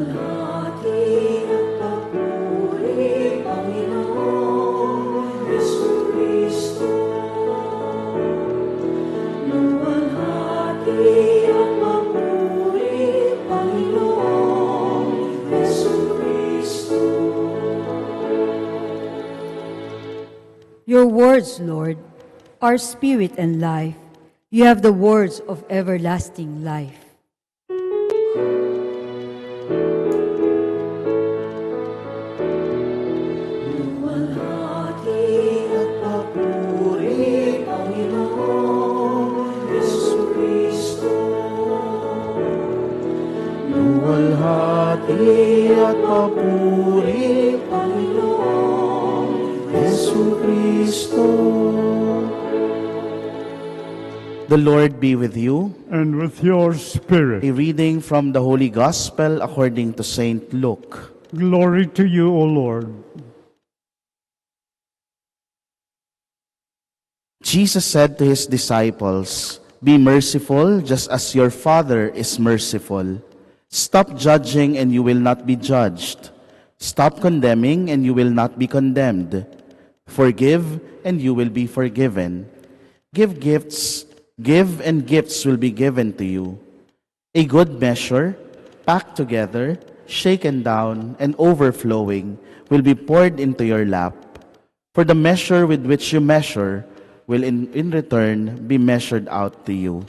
Hati at papuri, Panginoong Jesucristo. Luwalhati at papuri, Panginoong Jesucristo. Your words, Lord, are spirit and life. You have the words of everlasting life. Luwalhati at papuri, Panginoong Jesucristo. Luwalhati at papuri, Panginoong Jesucristo. The Lord be with you. And with your spirit. A reading from the Holy Gospel according to Saint Luke. Glory to you, O Lord. Jesus said to his disciples, "Be merciful just as your Father is merciful. Stop judging and you will not be judged. Stop condemning and you will not be condemned. Forgive and you will be forgiven. Give and gifts will be given to you. A good measure, packed together, shaken down, and overflowing will be poured into your lap. For the measure with which you measure will in return be measured out to you."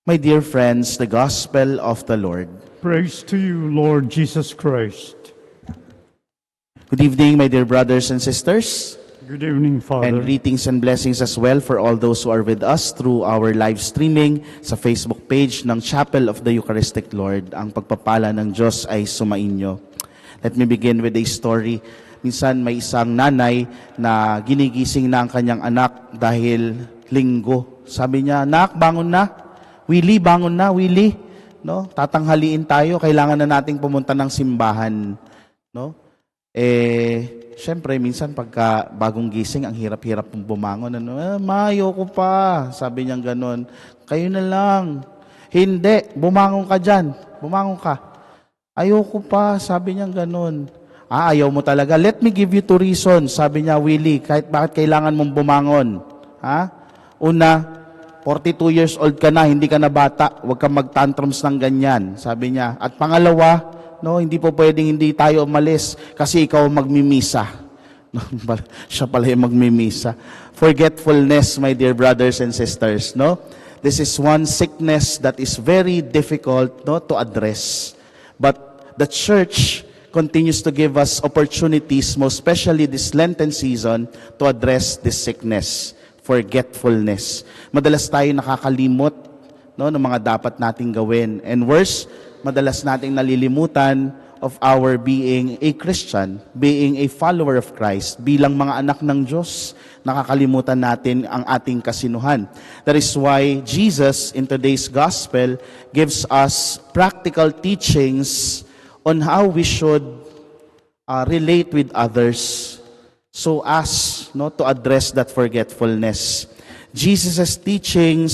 My dear friends, the Gospel of the Lord. Praise to you, Lord Jesus Christ. Good evening, my dear brothers and sisters. Good evening, Father. And greetings and blessings as well for all those who are with us through our live streaming sa Facebook page ng Chapel of the Eucharistic Lord. Ang pagpapala ng Diyos ay sumainyo. Let me begin with a story. Minsan may isang nanay na ginigising na ang kanyang anak dahil linggo. Sabi niya, "Anak, bangon na. Willie, bangon na, Willie. No? Tatanghaliin tayo, kailangan na nating pumunta ng simbahan." No? Siyempre, minsan pagka bagong gising, ang hirap-hirap pong bumangon. "Mayo ko pa." Sabi niya ganon. "Kayo na lang." "Hindi, bumangon ka dyan. Bumangon ka." "Ayoko pa." Sabi niya ganon. Ayaw mo talaga. "Let me give you 2 reasons." Sabi niya, "Willie, bakit kailangan mong bumangon? Una, 42 years old ka na, hindi ka na bata. Huwag kang mag-tantrums ng ganyan." Sabi niya. "At pangalawa, hindi po pwedeng hindi tayo umalis kasi ikaw magmimisa." Siya pala yung magmimisa. Forgetfulness, my dear brothers and sisters. This is one sickness that is very difficult to address. But the church continues to give us opportunities, most especially this Lenten season, to address this sickness, forgetfulness. Madalas tayo nakakalimot ng mga dapat nating gawin. And worse, madalas nating nalilimutan of our being a Christian, being a follower of Christ, bilang mga anak ng Diyos. Nakakalimutan natin ang ating kasinuhan. That is why Jesus, in today's gospel, gives us practical teachings on how we should relate with others so as to address that forgetfulness. Jesus' teaching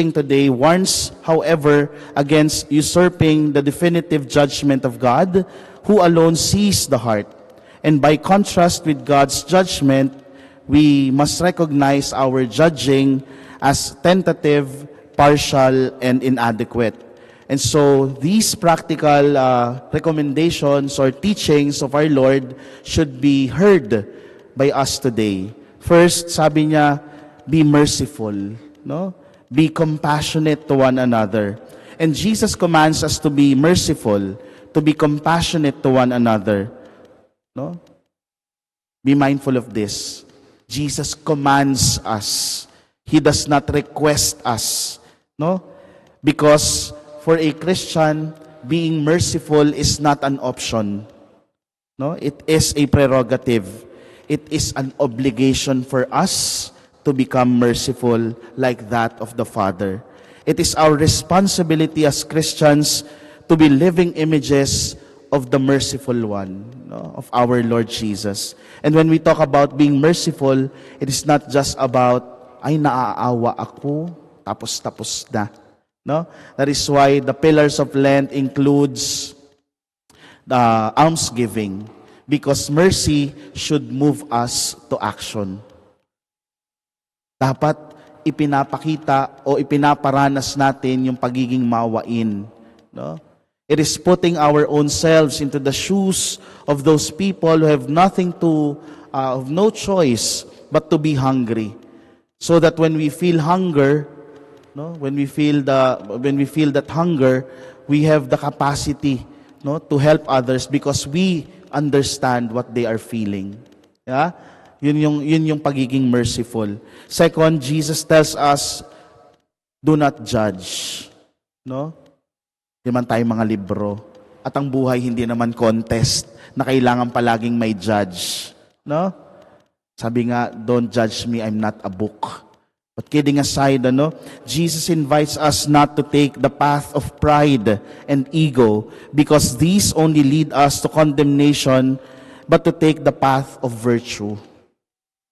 today warns, however, against usurping the definitive judgment of God, who alone sees the heart. And by contrast with God's judgment, we must recognize our judging as tentative, partial, and inadequate. And so these practical recommendations or teachings of our Lord should be heard by us today. First, sabi niya, be merciful, Be compassionate to one another. And Jesus commands us to be merciful, to be compassionate to one another. Be mindful of this. Jesus commands us. He does not request us. Because for a Christian, being merciful is not an option. It is a prerogative. It is an obligation for us to become merciful like that of the Father. It is our responsibility as Christians to be living images of the merciful one, of our Lord Jesus. And when we talk about being merciful, it is not just about, ay naaawa ako, tapos na. No? That is why the pillars of Lent includes the almsgiving, because mercy should move us to action. Dapat ipinapakita o ipinaparanas natin yung pagiging maawain. No? It is putting our own selves into the shoes of those people who have have no choice but to be hungry. So that when we feel hunger, no, when we feel that hunger, we have the capacity, no, to help others because we understand what they are feeling. Yeah? Yun yung pagiging merciful. Second, Jesus tells us, do not judge. No? Di man tayo mga libro. At ang buhay hindi naman contest na kailangan palaging may judge. No? Sabi nga, don't judge me, I'm not a book. But kidding aside, Jesus invites us not to take the path of pride and ego because these only lead us to condemnation, but to take the path of virtue.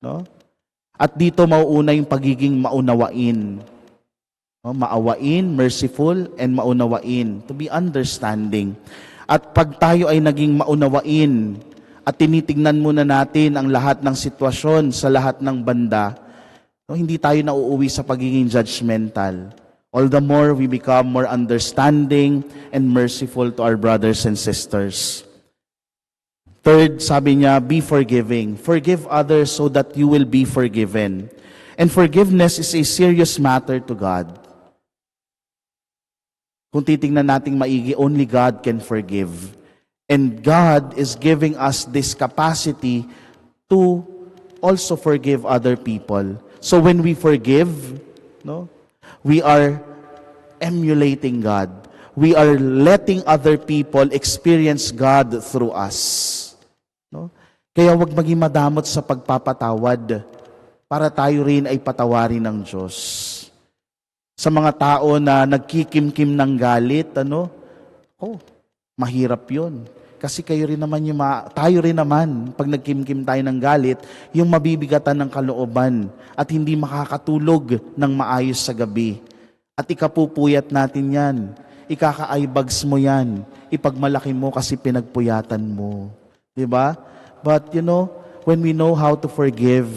No? At dito mauuna yung pagiging maunawain. No? Maawain, merciful, and maunawain. To be understanding. At pag tayo ay naging maunawain at tinitingnan muna natin ang lahat ng sitwasyon sa lahat ng banda, no, hindi tayo nauuwi sa pagiging judgmental. All the more we become more understanding and merciful to our brothers and sisters. Third, sabi niya, be forgiving. Forgive others so that you will be forgiven. And forgiveness is a serious matter to God. Kung titingnan nating maigi, only God can forgive. And God is giving us this capacity to also forgive other people. So when we forgive, no, we are emulating God. We are letting other people experience God through us. No? Kaya huwag maging madamot sa pagpapatawad para tayo rin ay patawarin ng Diyos. Sa mga tao na nagkikimkim ng galit, mahirap yun. Kasi tayo rin naman, pag nagkimkim tayo ng galit, yung mabibigatan ng kalooban at hindi makakatulog ng maayos sa gabi. At ikapupuyat natin yan. Ikaka-eyebags mo yan. Ipagmalaki mo kasi pinagpuyatan mo. Diba? But when we know how to forgive,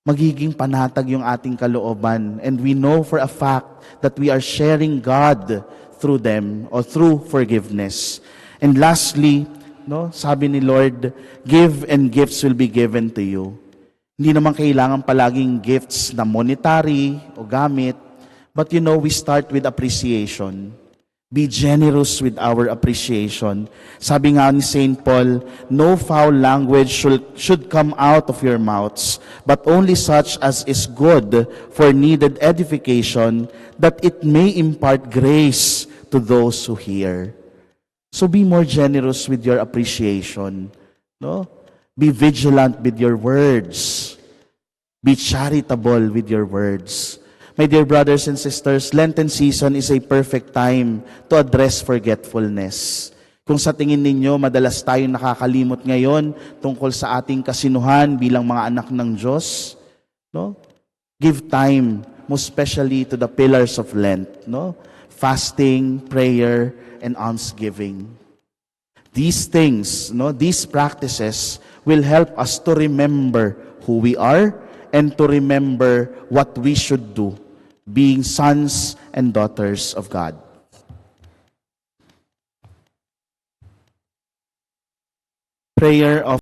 magiging panatag yung ating kalooban. And we know for a fact that we are sharing God through them or through forgiveness. And lastly, sabi ni Lord, give and gifts will be given to you. Hindi naman kailangan palaging gifts na monetary o gamit, but we start with appreciation. Be generous with our appreciation. Sabi nga ni St. Paul, no foul language should come out of your mouths, but only such as is good for needed edification, that it may impart grace to those who hear. So be more generous with your appreciation. No? Be vigilant with your words. Be charitable with your words. My dear brothers and sisters, Lenten season is a perfect time to address forgetfulness. Kung sa tingin ninyo, madalas tayong nakakalimot ngayon tungkol sa ating kasinuhan bilang mga anak ng Diyos, give time, most especially to the pillars of Lent, fasting, prayer, and almsgiving. These things, these practices will help us to remember who we are and to remember what we should do, being sons and daughters of God. Prayer of